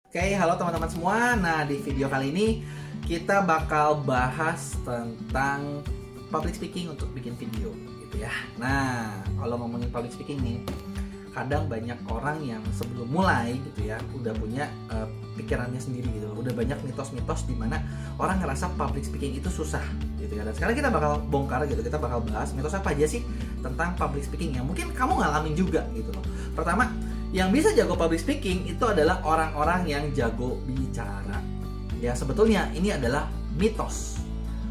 Oke, halo teman-teman semua. Nah, di video kali ini kita bakal bahas tentang public speaking untuk bikin video gitu ya. Nah, kalau ngomongin public speaking nih, kadang banyak orang yang sebelum mulai gitu ya udah punya pikirannya sendiri gitu. Udah banyak mitos-mitos di mana orang ngerasa public speaking itu susah gitu ya. Dan sekarang kita bakal bongkar gitu. Kita bakal bahas mitos apa aja sih tentang public speaking yang mungkin kamu ngalamin juga gitu loh. Pertama, yang bisa jago public speaking itu adalah orang-orang yang jago bicara. Ya sebetulnya ini adalah mitos.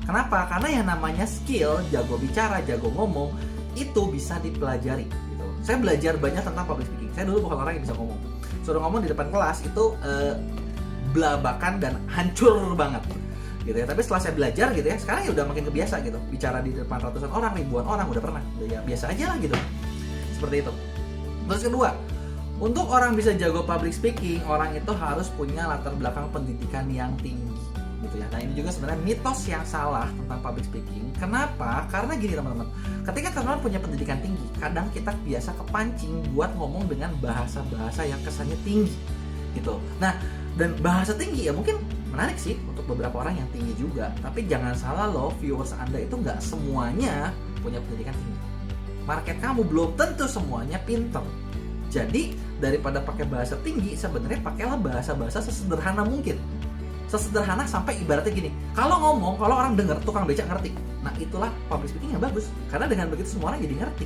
Kenapa? Karena yang namanya skill, jago bicara, jago ngomong, itu bisa dipelajari gitu. Saya belajar banyak tentang public speaking. Saya dulu bukan orang yang bisa ngomong. Suruh ngomong di depan kelas itu belabakan dan hancur banget gitu ya. Tapi setelah saya belajar gitu ya, sekarang ya udah makin kebiasa gitu. Bicara di depan ratusan orang, ribuan orang udah pernah. Ya biasa aja lah gitu. Seperti itu. Terus kedua, untuk orang bisa jago public speaking, orang itu harus punya latar belakang pendidikan yang tinggi gitu ya. Nah, ini juga sebenarnya mitos yang salah tentang public speaking. Kenapa? Karena gini teman-teman, ketika teman-teman punya pendidikan tinggi, kadang kita biasa kepancing buat ngomong dengan bahasa-bahasa yang kesannya tinggi gitu. Nah, dan bahasa tinggi ya mungkin menarik sih untuk beberapa orang yang tinggi juga. Tapi jangan salah loh, viewers Anda itu nggak semuanya punya pendidikan tinggi. Market kamu belum tentu semuanya pinter. Jadi daripada pakai bahasa tinggi, sebenarnya pakailah bahasa-bahasa sesederhana mungkin. Sesederhana sampai ibaratnya gini, kalau ngomong, kalau orang dengar, tukang becak ngerti. Nah itulah public speaking yang bagus. Karena dengan begitu semua orang jadi ngerti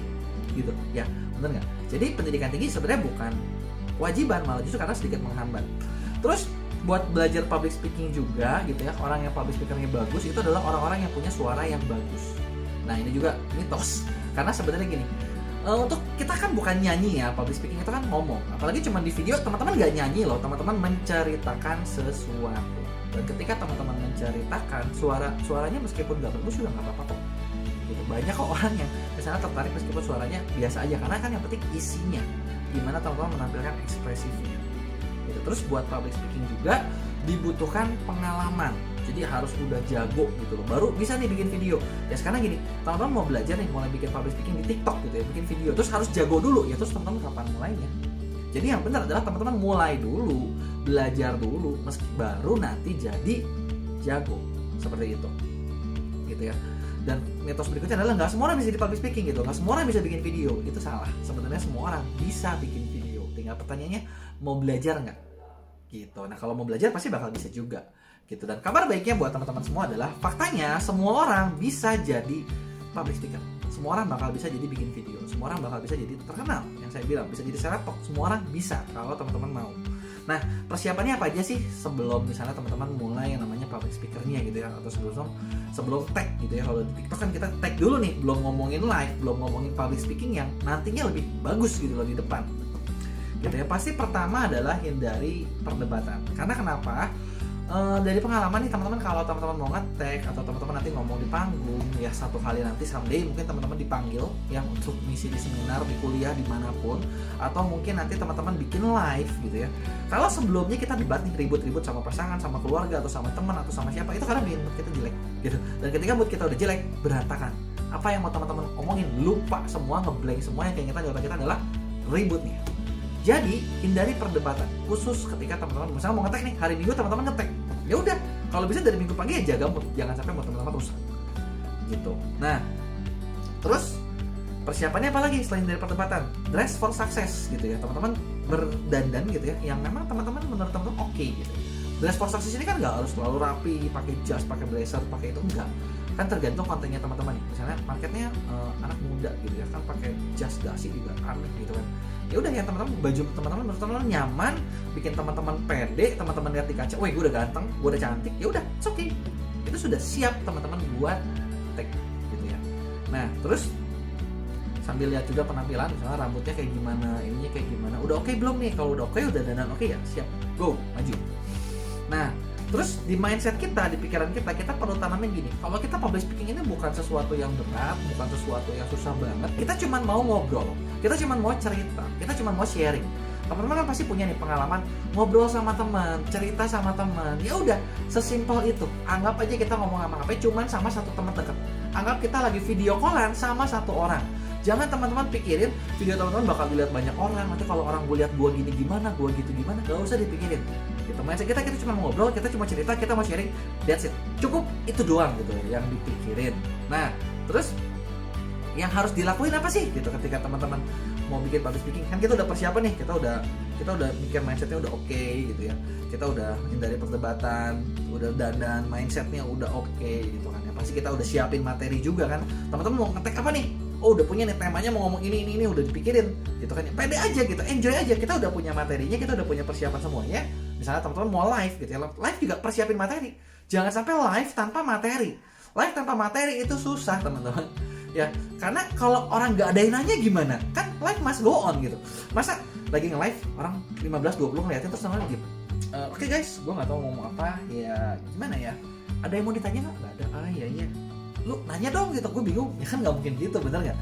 gitu. Ya bener nggak? Jadi pendidikan tinggi sebenarnya bukan kewajiban, malah justru karena sedikit menghambat. Terus buat belajar public speaking juga gitu ya, orang yang public speakernya bagus itu adalah orang-orang yang punya suara yang bagus. Nah ini juga mitos. Karena sebenarnya gini, untuk kita kan bukan nyanyi ya, public speaking itu kan ngomong. Apalagi cuma di video, teman-teman nggak nyanyi loh, teman-teman menceritakan sesuatu. Dan ketika teman-teman menceritakan, suaranya meskipun nggak bagus juga nggak apa-apa kok. Gitu. Banyak kok orang yang misalnya tertarik meskipun suaranya biasa aja, karena kan yang penting isinya, gimana teman-teman menampilkan ekspresifnya. Gitu. Terus buat public speaking juga dibutuhkan pengalaman. Jadi harus udah jago gitu loh, baru bisa nih bikin video. Ya sekarang gini, teman-teman mau belajar nih, mulai bikin public speaking di TikTok gitu ya, bikin video, terus harus jago dulu ya. Terus teman-teman kapan mulainya? Jadi yang benar adalah teman-teman mulai dulu, belajar dulu, meski baru nanti jadi jago seperti itu, gitu ya. Dan mitos berikutnya adalah nggak semua orang bisa di public speaking gitu, nggak semua orang bisa bikin video. Itu salah. Sebenarnya semua orang bisa bikin video. Tinggal pertanyaannya mau belajar nggak? Gitu. Nah kalau mau belajar pasti bakal bisa juga. Gitu. Dan kabar baiknya buat teman-teman semua adalah faktanya semua orang bisa jadi public speaker. Semua orang bakal bisa jadi bikin video. Semua orang bakal bisa jadi terkenal. Yang saya bilang bisa jadi seleb-talk. Semua orang bisa kalau teman-teman mau. Nah persiapannya apa aja sih sebelum misalnya teman-teman mulai yang namanya public speakernya gitu ya, atau sebelum tag gitu ya. Kalau di TikTok kan kita tag dulu nih, belum ngomongin live, belum ngomongin public speaking yang nantinya lebih bagus gitu loh di depan. Gitu ya. Pasti pertama adalah hindari perdebatan. Karena kenapa? Dari pengalaman nih teman-teman, kalau teman-teman mau nge-tag atau teman-teman nanti ngomong di panggung ya, satu kali nanti someday mungkin teman-teman dipanggil yang untuk misi di seminar, di kuliah, dimanapun, atau mungkin nanti teman-teman bikin live gitu ya. Kalau sebelumnya kita debat nih, ribut-ribut sama pasangan, sama keluarga, atau sama teman, atau sama siapa, itu karena bikin mood kita jelek gitu. Dan ketika mood kita udah jelek, berantakan. Apa yang mau teman-teman omongin, lupa semua, ngeblank semua. Yang kayak kita, jawaban kita adalah ribut nih. Jadi hindari perdebatan, khusus ketika teman-teman misalnya mau ngetek nih, hari Minggu teman-teman ngetek. Ya udah, kalau bisa dari minggu pagi ya jaga mood, jangan sampai mood teman-teman rusak. Gitu. Nah, terus persiapannya apa lagi selain dari perdebatan? Dress for success gitu ya. Teman-teman berdandan gitu ya, yang memang teman-teman menurut teman-teman oke gitu. Dress for success ini kan nggak harus selalu rapi, pakai jas, pakai blazer, pakai itu enggak. Kan tergantung kontennya teman-teman nih. Misalnya marketnya anak muda gitu ya, kan pakai jas dasi juga aneh gitu kan. Ya udah ya teman-teman, baju teman-teman menurut teman-teman nyaman, bikin teman-teman pede, teman-teman lihat di kaca, wih gue udah ganteng, gue udah cantik, ya udah, it's okay. Itu sudah siap teman-teman buat tag gitu ya. Nah, terus sambil lihat juga penampilan, misalnya rambutnya kayak gimana, ininya kayak gimana. Udah oke belum nih? Kalau udah oke, udah dandan oke ya, siap. Go, maju. Nah, terus di mindset kita, di pikiran kita, kita perlu tanamin gini. Kalau kita public speaking ini bukan sesuatu yang berat, bukan sesuatu yang susah banget. Kita cuma mau ngobrol, kita cuma mau cerita, kita cuma mau sharing. Teman-teman kan pasti punya nih pengalaman ngobrol sama teman, cerita sama teman. Ya udah, sesimpel itu. Anggap aja kita ngomong sama HP cuma sama satu teman dekat. Anggap kita lagi video callan sama satu orang. Jangan teman-teman pikirin video teman-teman bakal dilihat banyak orang. Nanti kalau orang gue lihat gue gini gimana, gue gitu gimana, gak usah dipikirin. Gitu. mindset kita cuma mau ngobrol, kita cuma cerita, kita mau sharing, that's it, cukup itu doang gitu yang dipikirin. Nah terus yang harus dilakuin apa sih gitu ketika teman-teman mau bikin public speaking? Kan kita udah persiapan nih, kita udah mikir mindsetnya udah oke gitu ya, kita udah hindari perdebatan, udah dandan, mindsetnya udah oke gitu kan ya. Pasti kita udah siapin materi juga kan, teman-teman mau ngetek apa nih, oh udah punya nih temanya, mau ngomong ini udah dipikirin gitu kan ya. Pede aja gitu, enjoy aja, kita udah punya materinya, kita udah punya persiapan semuanya. Misalnya teman-teman mau live gitu ya, live juga persiapin materi, jangan sampai live tanpa materi. Live tanpa materi itu susah teman-teman ya, karena kalau orang nggak ada yang nanya gimana, kan live must go on gitu. Masa lagi nge-live orang 15-20 ngeliatin terus teman-teman gitu, oke guys, gue nggak tahu ngomong apa ya, gimana ya, ada yang mau ditanya nggak ada, iya lu nanya dong gitu, gue bingung ya kan, nggak mungkin gitu, bener nggak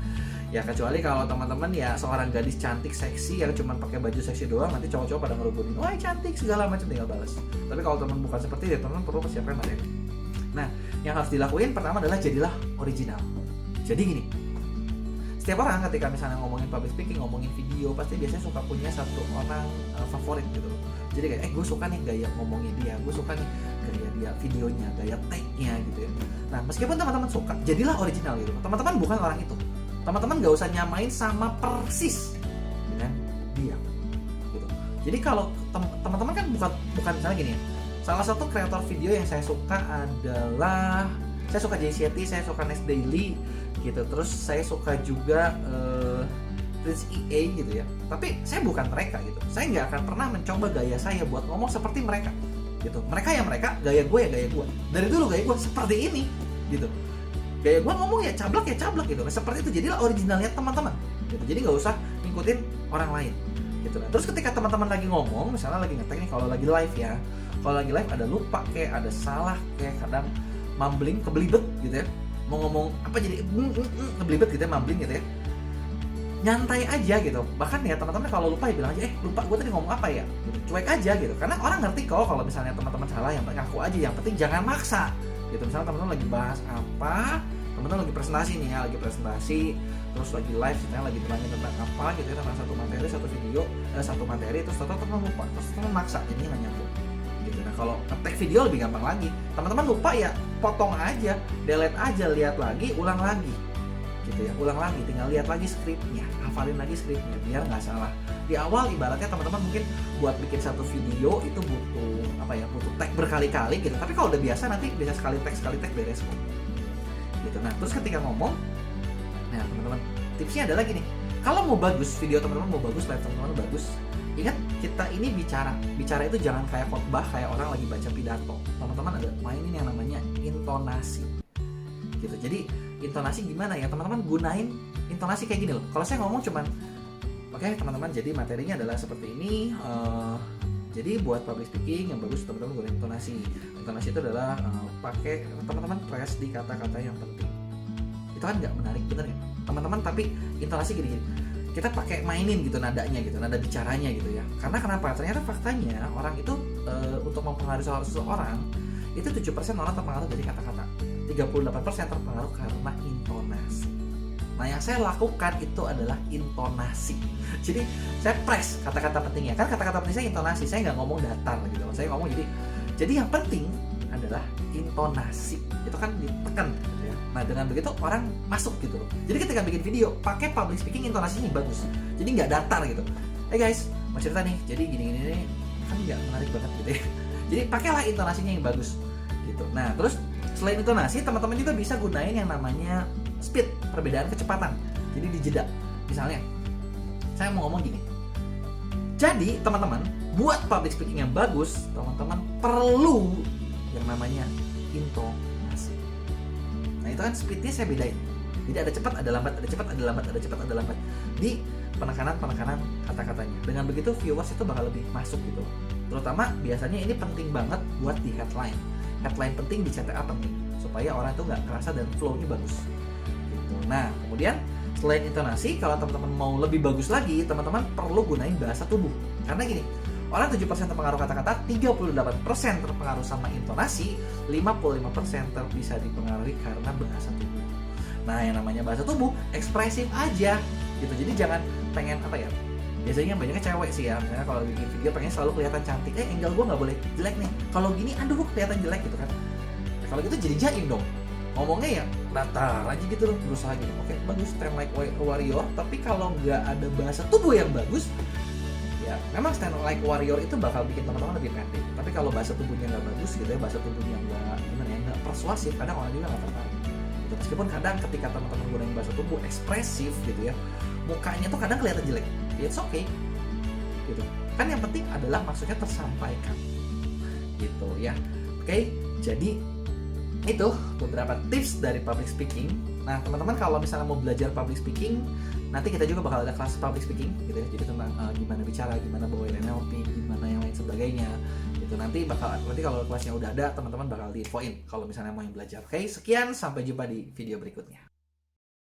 ya? Kecuali kalau teman-teman ya seorang gadis cantik seksi yang cuma pakai baju seksi doang, nanti cowok-cowok pada ngerubutin, wah cantik segala macam, tinggal balas. Tapi kalau teman bukan seperti itu, teman perlu persiapkan materi. Nah yang harus dilakuin pertama adalah jadilah original. Jadi gini, setiap orang ketika misalnya ngomongin public speaking, ngomongin video, pasti biasanya suka punya satu orang favorit gitu. Jadi kayak, gue suka nih gaya ngomongnya dia, gue suka nih gaya dia videonya, gaya take-nya gitu ya. Nah meskipun teman-teman suka, jadilah original gitu. Teman-teman bukan orang itu, teman-teman gak usah nyamain sama persis dengan dia gitu. Jadi kalau teman-teman kan bukan misalnya gini ya, salah satu kreator video yang saya suka adalah, saya suka JCT, saya suka Next Daily gitu, terus saya suka juga Prince EA gitu ya. Tapi saya bukan mereka gitu, saya nggak akan pernah mencoba gaya saya buat ngomong seperti mereka gitu. Mereka ya mereka, gaya gue ya gaya gue. Dari dulu gaya gue seperti ini gitu. Gaya gue ngomong ya cablak gitu. Nah, seperti itu, jadilah originalnya teman-teman gitu. Jadi nggak usah ngikutin orang lain gitu. Nah, terus ketika teman-teman lagi ngomong, misalnya lagi ngetek nih, kalau lagi live ya, kalau lagi live ada lupa kayak, ada salah kayak, kadang mumbling, kebelibet gitu ya, mau ngomong apa jadi kebelibet gitu ya, mumbling gitu ya, nyantai aja gitu. Bahkan ya teman-teman kalau lupa ya bilang aja, lupa gue tadi ngomong apa ya gitu. Cuek aja gitu, karena orang ngerti kok kalau misalnya teman-teman salah, yang penting aku aja, yang penting jangan maksa gitu. Misalnya teman-teman lagi bahas apa, teman-teman lagi presentasi nih ya, lagi presentasi, terus lagi live, misalnya lagi bilangin tentang apa gitu ya, tentang satu materi, satu video, satu materi, terus teman-teman lupa, terus teman maksa, jadinya nggak nyambung gitu. Nah kalau ngetek video lebih gampang lagi, teman-teman lupa ya potong aja, delete aja, lihat lagi, ulang lagi gitu ya, ulang lagi, tinggal lihat lagi skripnya, hafalin lagi skripnya biar nggak salah. Di awal ibaratnya teman-teman mungkin buat bikin satu video itu butuh apa ya, butuh tag berkali-kali gitu, tapi kalau udah biasa nanti bisa sekali tag beres kok gitu. Nah terus ketika ngomong, nah teman-teman tipsnya adalah gini, kalau mau bagus video teman-teman, mau bagus live teman-teman bagus, ingat kita ini bicara itu jangan kayak khotbah, kayak orang lagi baca pidato. Teman-teman ada mainin yang namanya intonasi gitu. Jadi intonasi gimana ya teman-teman, gunain intonasi kayak gini loh. Kalau saya ngomong cuman oke, teman-teman, jadi materinya adalah seperti ini, jadi buat public speaking yang bagus teman-teman gunain intonasi. Intonasi itu adalah pakai, teman-teman press di kata-kata yang penting. Itu kan nggak menarik, bener ya teman-teman? Tapi intonasi gini-gini, kita pakai mainin gitu nadanya gitu, nada bicaranya gitu ya. Karena kenapa? Ternyata faktanya orang itu untuk mempengaruhi seseorang itu 7% orang terpengaruh dari kata-kata, 38% terpengaruh karena intonasi. Nah yang saya lakukan itu adalah intonasi. Jadi saya press kata-kata pentingnya, kan kata-kata penting saya intonasi, saya nggak ngomong datar gitu. Saya ngomong jadi yang penting adalah intonasi, itu kan ditekan gitu ya. Nah dengan begitu orang masuk gitu loh. Jadi ketika bikin video pakai public speaking, intonasinya bagus, jadi nggak datar gitu. Guys, mau cerita nih, jadi gini kan nggak menarik banget gitu ya. Jadi pakailah intonasinya yang bagus gitu. Nah terus selain intonasi, teman-teman juga bisa gunain yang namanya speed, perbedaan kecepatan. Jadi dijeda. Misalnya saya mau ngomong gini, jadi teman-teman buat public speaking yang bagus, teman-teman perlu yang namanya intonasi. Nah itu kan speednya saya bedain, jadi ada cepat, ada lambat, ada cepat, ada lambat, ada cepat, ada lambat di penekanan kata-katanya. Dengan begitu viewers itu bakal lebih masuk gitu. Terutama biasanya ini penting banget buat di headline penting, di CTA penting, supaya orang itu nggak kerasa dan flow-nya bagus gitu. Nah kemudian selain intonasi, kalau teman-teman mau lebih bagus lagi, teman-teman perlu gunain bahasa tubuh. Karena gini, orang 7% terpengaruh kata-kata, 38% terpengaruh sama intonasi, 55% bisa dipengaruhi karena bahasa tubuh. Nah yang namanya bahasa tubuh ekspresif aja gitu. Jadi jangan pengen apa ya, Biasanya banyaknya cewek sih ya, misalnya kalau bikin video pengen selalu kelihatan cantik, angle gue nggak boleh jelek nih, kalau gini aduh gue kelihatan jelek gitu kan. Nah, kalau gitu jadi jaim dong, ngomongnya ya datar aja gitu loh, berusaha gitu, oke bagus stand like a warrior, tapi kalau nggak ada bahasa tubuh yang bagus, ya memang stand like warrior itu bakal bikin teman-teman lebih pendek. Tapi kalau bahasa tubuhnya nggak bagus gitu ya, bahasa tubuhnya nggak gimana ya, nggak persuasif, kadang orang juga nggak tertarik gitu. Meskipun kadang ketika teman-teman gunain bahasa tubuh ekspresif gitu ya, mukanya tuh kadang kelihatan jelek, it's okay gitu kan, yang penting adalah maksudnya tersampaikan gitu ya. Oke, jadi itu beberapa tips dari public speaking. Nah teman-teman kalau misalnya mau belajar public speaking, nanti kita juga bakal ada kelas public speaking gitu ya, jadi tentang gimana bicara, gimana bawain NLP, gimana yang lain sebagainya gitu. Nanti kalau kelasnya udah ada, teman-teman bakal diinfoin kalau misalnya mau yang belajar. Oke, sekian, sampai jumpa di video berikutnya.